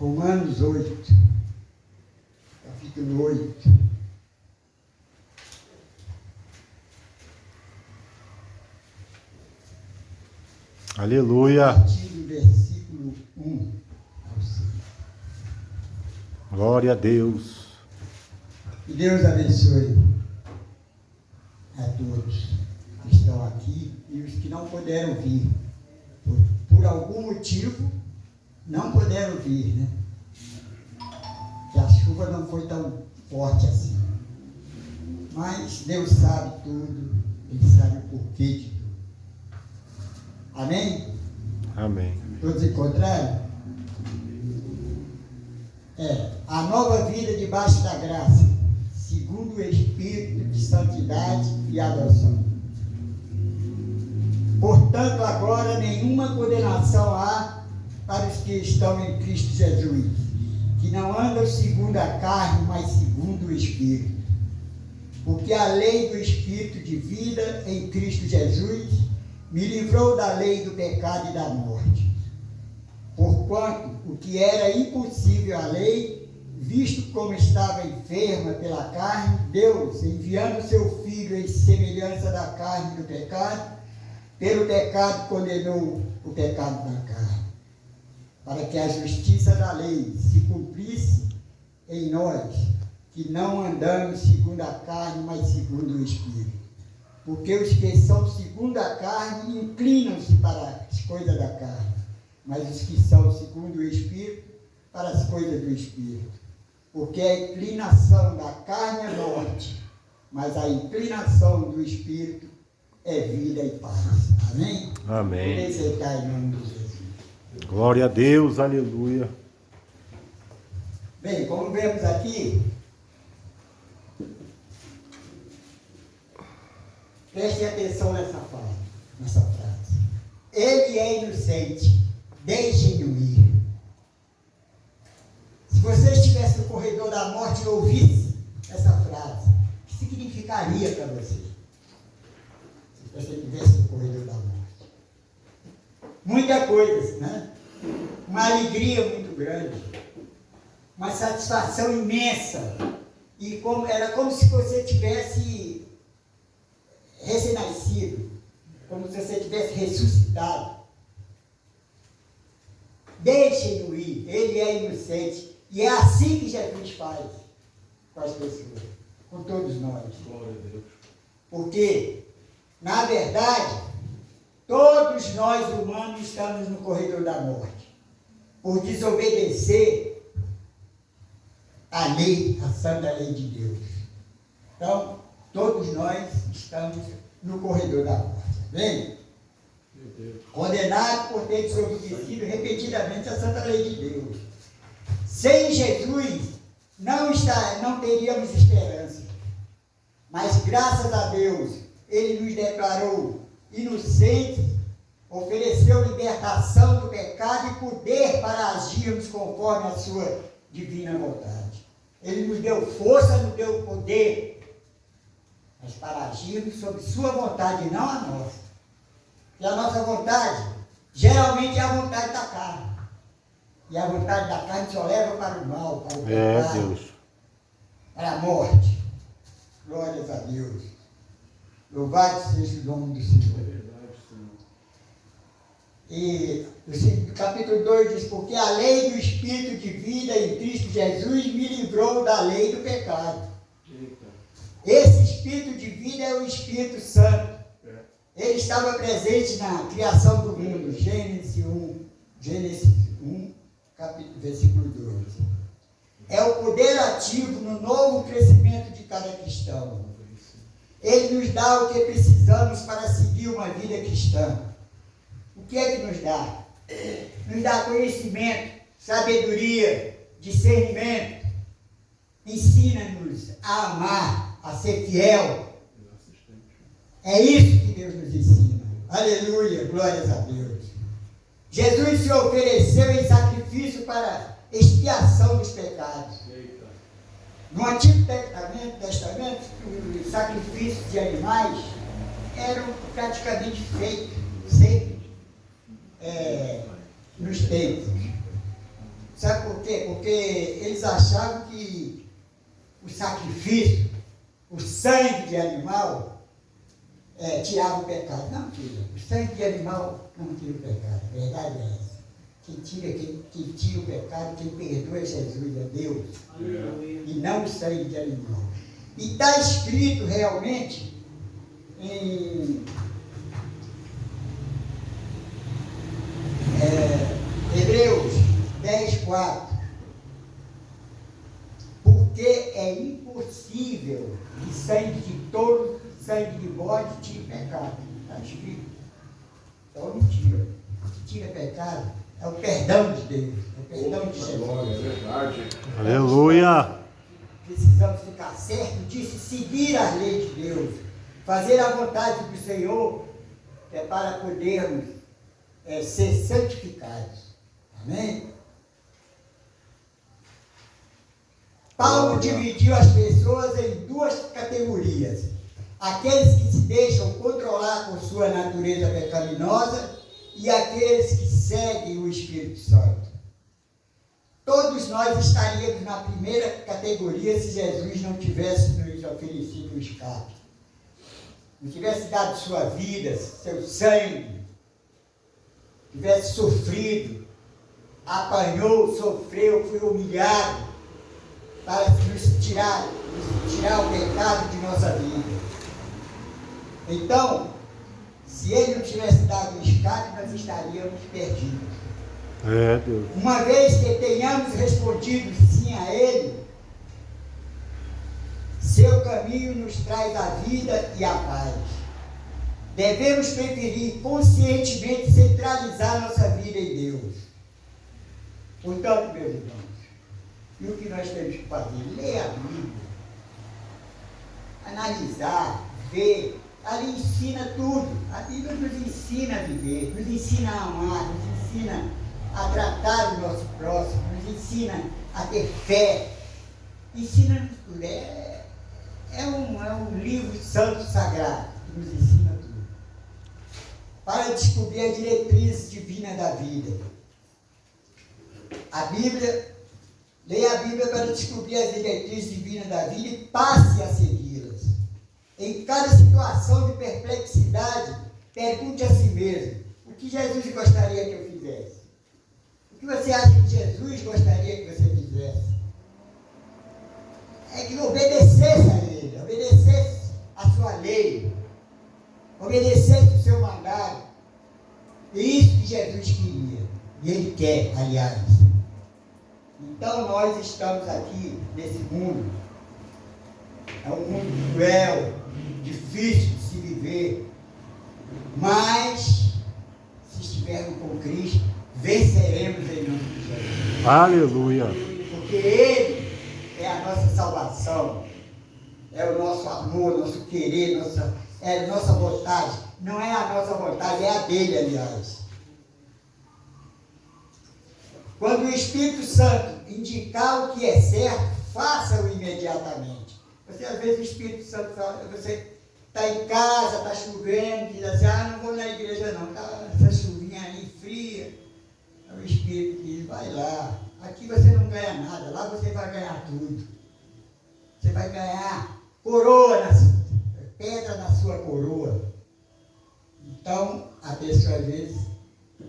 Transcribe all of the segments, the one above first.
Romanos 8, capítulo 8. Aleluia. A partir do versículo 1 ao 5. Glória a Deus. Que Deus abençoe a todos que estão aqui e os que não puderam vir. Por algum motivo, não puderam vir, né? Que a chuva não foi tão forte assim. Mas Deus sabe tudo, Ele sabe o porquê de tudo. Amém? Amém. Todos encontraram? A nova vida debaixo da graça, segundo o Espírito de santidade e adoção. Portanto, agora nenhuma condenação há para os que estão em Cristo Jesus, que não andam segundo a carne, mas segundo o Espírito. Porque a lei do Espírito de vida em Cristo Jesus me livrou da lei do pecado e da morte. Porquanto o que era impossível à lei, visto como estava enferma pela carne, Deus, enviando seu Filho em semelhança da carne do pecado, pelo pecado condenou o pecado da carne, para que a justiça da lei se cumprisse em nós, que não andamos segundo a carne, mas segundo o Espírito. Porque os que são segundo a carne inclinam-se para as coisas da carne, mas os que são segundo o Espírito, para as coisas do Espírito. Porque a inclinação da carne é morte, mas a inclinação do Espírito é vida e paz. Amém? Amém. Podem sentar em nome de Jesus. Glória a Deus, aleluia. Bem, como vemos aqui, prestem atenção nessa frase. Ele é inocente, deixem-no ir. Se você estivesse no corredor da morte e ouvisse essa frase, o que significaria para você? Se você estivesse no corredor da morte. Muita coisa, né? Uma alegria muito grande, uma satisfação imensa, e era como se você tivesse recém-nascido, como se você tivesse ressuscitado. Deixem-no ir, ele é inocente. E é assim que Jesus faz com as pessoas, com todos nós. Glória a Deus. Porque, na verdade, todos nós humanos estamos no corredor da morte, por desobedecer a lei, a santa lei de Deus. Então, todos nós estamos no corredor da morte. Bem? Condenado por ter desobedecido repetidamente a santa lei de Deus. Sem Jesus, não teríamos esperança. Mas, graças a Deus, Ele nos declarou inocentes, ofereceu libertação do pecado e poder para agirmos conforme a sua divina vontade. Ele nos deu força, nos deu poder, mas para agirmos sob sua vontade, não a nossa. E a nossa vontade, geralmente, é a vontade da carne. E a vontade da carne só leva para o mal, para o pecado, Deus. para a morte. Glórias a Deus. Louvado seja o nome do Senhor. É verdade, Senhor. E o capítulo 2 diz: porque a lei do Espírito de vida em Cristo Jesus me livrou da lei do pecado. Eita. Esse Espírito de vida é o Espírito Santo. Ele estava presente na criação do mundo. Gênesis 1, versículo 12. É o poder ativo no novo crescimento de cada cristão. Ele nos dá o que precisamos para seguir uma vida cristã. O que é que nos dá? Nos dá conhecimento, sabedoria, discernimento. Ensina-nos a amar, a ser fiel. É isso que Deus nos ensina. Aleluia, glórias a Deus. Jesus se ofereceu em sacrifício para expiação dos pecados. Eita. No Antigo Testamento, os sacrifícios de animais eram praticamente feitos sempre nos templos. Sabe por quê? Porque eles achavam que o sacrifício, o sangue de animal, tirava o pecado. Não tira. O sangue de animal não tira o pecado. A verdade é essa. Quem tira o pecado, quem perdoa é Jesus, é Deus. E não o sangue de animal. E está escrito realmente em Hebreus 10:4. Porque é impossível que sangue de touro, sangue de bode tire pecado. Está escrito. Então mentira. O que tira pecado é o perdão de Deus, é o perdão de Jesus. Glória, é verdade. Aleluia. Precisamos ficar certos disso, seguir a lei de Deus, fazer a vontade do Senhor, para podermos ser santificados. Amém? Paulo dividiu as pessoas em duas categorias: aqueles que se deixam controlar por sua natureza pecaminosa e aqueles que seguem o Espírito Santo. Todos nós estaríamos na primeira categoria se Jesus não tivesse nos oferecido o escape. Não tivesse dado sua vida, seu sangue, tivesse sofrido, apanhou, sofreu, foi humilhado para nos tirar o pecado de nossa vida. Então, se ele não tivesse dado o escape, nós estaríamos perdidos. Deus. Uma vez que tenhamos respondido sim a ele, seu caminho nos traz a vida e a paz. Devemos preferir conscientemente centralizar nossa vida em Deus. Portanto, meus irmãos, e o que nós temos que fazer? Ler a Bíblia, analisar, ver. Ali ensina tudo. A Bíblia nos ensina a viver, nos ensina a amar, nos ensina a tratar o nosso próximo, nos ensina a ter fé. Ensina tudo. É um livro santo sagrado que nos ensina tudo. Para descobrir a diretriz divina da vida. A Bíblia, leia a Bíblia para descobrir as diretrizes divinas da vida e passe a segui-las. Em cada situação de perplexidade, pergunte a si mesmo: o que Jesus gostaria que eu fizesse? O que você acha que Jesus gostaria que você fizesse? É que obedecesse a Ele, obedecesse a sua lei, obedecesse o seu mandado. É isso que Jesus queria, e Ele quer, aliás. Então nós estamos aqui nesse mundo. É um mundo cruel, difícil de se viver, mas se estivermos com Cristo, venceremos em nome de Jesus. Aleluia. Porque Ele é a nossa salvação, é o nosso amor, nosso querer, é a nossa vontade. Não é a nossa vontade, é a dele, aliás. Quando o Espírito Santo indicar o que é certo, faça-o imediatamente. Você, às vezes, o Espírito Santo fala, você está em casa, está chovendo, diz assim: não vou na igreja não, está essa chuvinha aí fria. Aí o Espírito diz: vai lá, aqui você não ganha nada, lá você vai ganhar tudo. Você vai ganhar coroa, pedra na sua coroa. Então, a pessoa, às vezes,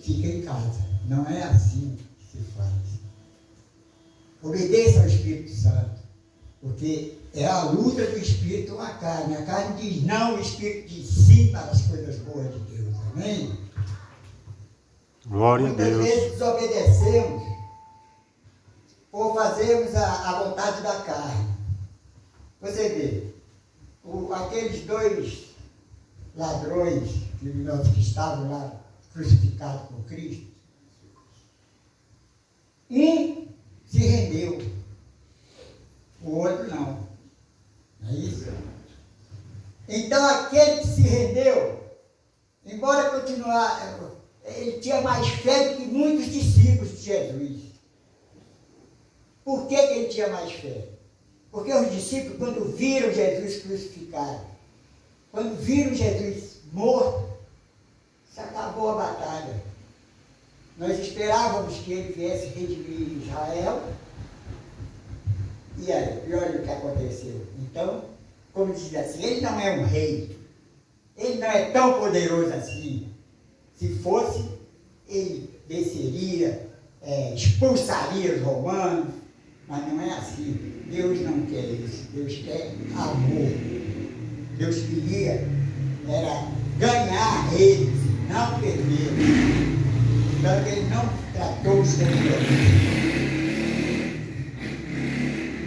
fica em casa. Não é assim que se faz. Obedeça ao Espírito Santo, porque é a luta do Espírito com a carne. A carne diz não, o Espírito diz sim para as coisas boas de Deus. Amém? Glória a Muitas Deus. vezes desobedecemos por fazermos a vontade da carne. Você vê, aqueles dois ladrões que estavam lá crucificados por Cristo, um se rendeu, o outro não. Não é isso? Então aquele que se rendeu, embora continuar, ele tinha mais fé do que muitos discípulos de Jesus. Por que ele tinha mais fé? Porque os discípulos, quando viram Jesus crucificado, quando viram Jesus morto, se acabou a batalha. Nós esperávamos que ele viesse redimir Israel. E aí, e olha o que aconteceu. Então, como diz assim, ele não é um rei. Ele não é tão poderoso assim. Se fosse, ele desceria, expulsaria os romanos. Mas não é assim. Deus não quer isso. Deus quer amor. Deus queria era ganhar eles, não perder. Então ele não tratou os perdedores.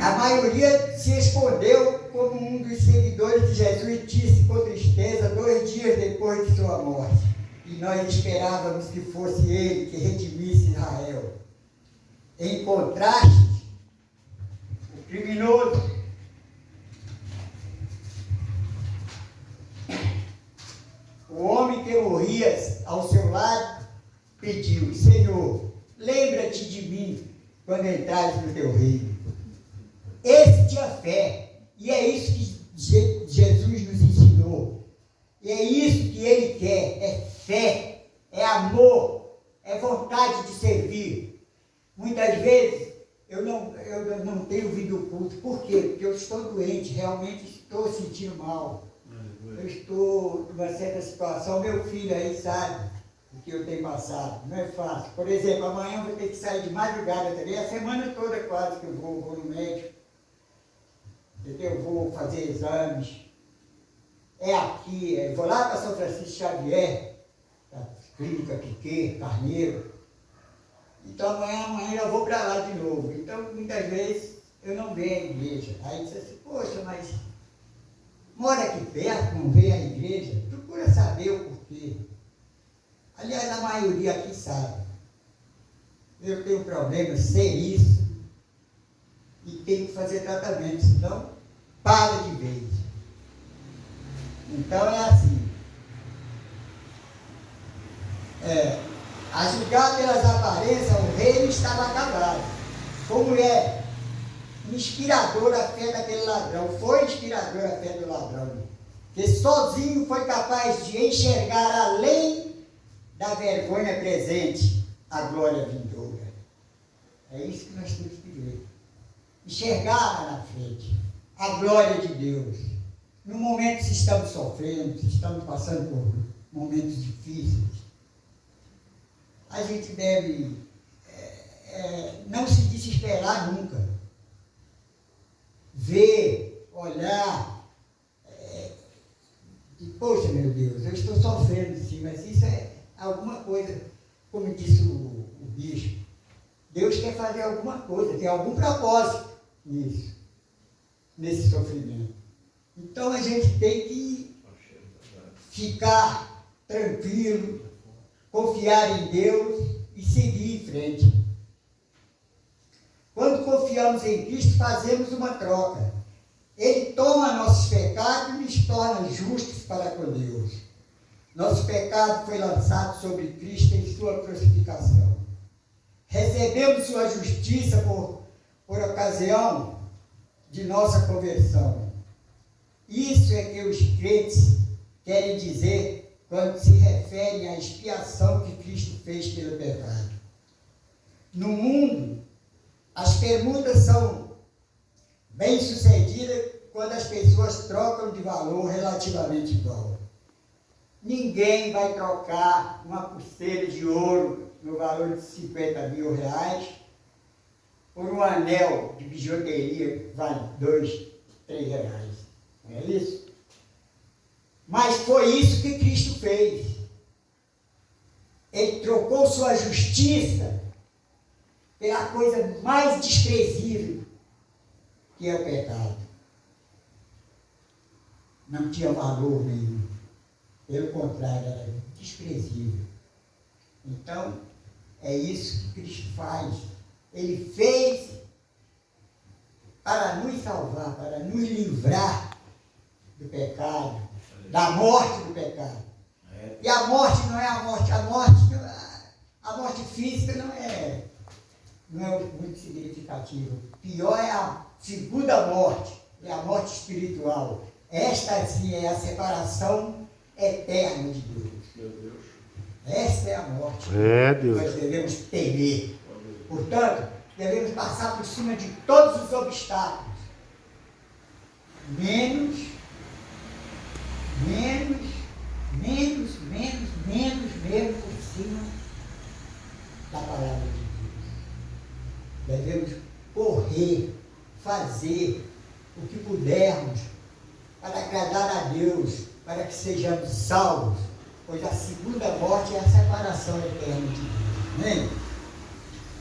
A maioria se escondeu como um dos seguidores de Jesus e disse com tristeza 2 dias depois de sua morte. E nós esperávamos que fosse ele que redimisse Israel. Em contraste, o criminoso, o homem que morria ao seu lado, pediu: Senhor, lembra-te de mim quando entrares no teu reino. Esse tinha fé, e é isso que Jesus nos ensinou. E é isso que ele quer, é fé, é amor, é vontade de servir. Muitas vezes eu não tenho vindo ao culto. Por quê? Porque eu estou doente, realmente estou sentindo mal. Eu estou numa certa situação, meu filho aí sabe o que eu tenho passado, não é fácil. Por exemplo, amanhã eu vou ter que sair de madrugada também, a semana toda quase que eu vou no médico, entendeu? Eu vou fazer exames, vou lá para São Francisco Xavier, a clínica Piquet, Carneiro, então amanhã eu vou para lá de novo. Então muitas vezes eu não venho à igreja, aí diz assim, poxa, mas mora aqui perto, não vem à igreja, procura saber o porquê. Aliás, a maioria aqui sabe. Eu tenho problemas seríssimos e tenho que fazer tratamento, senão para de vez. Então é assim. A julgar pelas aparências, o reino estava acabado. Como é inspiradora a fé daquele ladrão, foi inspiradora a fé do ladrão, que sozinho foi capaz de enxergar além da vergonha presente a glória vindoura. É isso que nós temos que ver, enxergar lá na frente a glória de Deus. No momento se estamos sofrendo, se estamos passando por momentos difíceis, a gente deve não se desesperar nunca. Ver, olhar, e poxa, meu Deus, eu estou sofrendo sim, mas isso é alguma coisa, como disse o bispo, Deus quer fazer alguma coisa, tem algum propósito nisso, nesse sofrimento. Então a gente tem que ficar tranquilo, confiar em Deus e seguir em frente. Quando confiamos em Cristo, fazemos uma troca. Ele toma nossos pecados e nos torna justos para com Deus. Nosso pecado foi lançado sobre Cristo em sua crucificação. Recebemos sua justiça por ocasião de nossa conversão. Isso é que os crentes querem dizer quando se referem à expiação que Cristo fez pelo pecado. No mundo, as permutas são bem-sucedidas quando as pessoas trocam de valor relativamente igual. Ninguém vai trocar uma pulseira de ouro no valor de 50 mil reais por um anel de bijuteria que vale 2, 3 reais. Não é isso? Mas foi isso que Cristo fez. Ele trocou sua justiça pela coisa mais desprezível, que é o pecado. Não tinha valor nenhum. Pelo contrário, era desprezível. Então, é isso que Cristo faz. Ele fez para nos salvar, para nos livrar do pecado, da morte do pecado. E a morte não é a morte física não é muito significativa. Pior é a segunda morte, é a morte espiritual. Esta sim é a separação eterna de Deus. Meu Deus. Esta é a morte É, Deus. que nós devemos temer. Portanto, devemos passar por cima de todos os obstáculos, menos por cima da palavra de Deus. Devemos correr, fazer o que pudermos para agradar a Deus, para que sejamos salvos, pois a segunda morte é a separação eterna de Deus. Amém?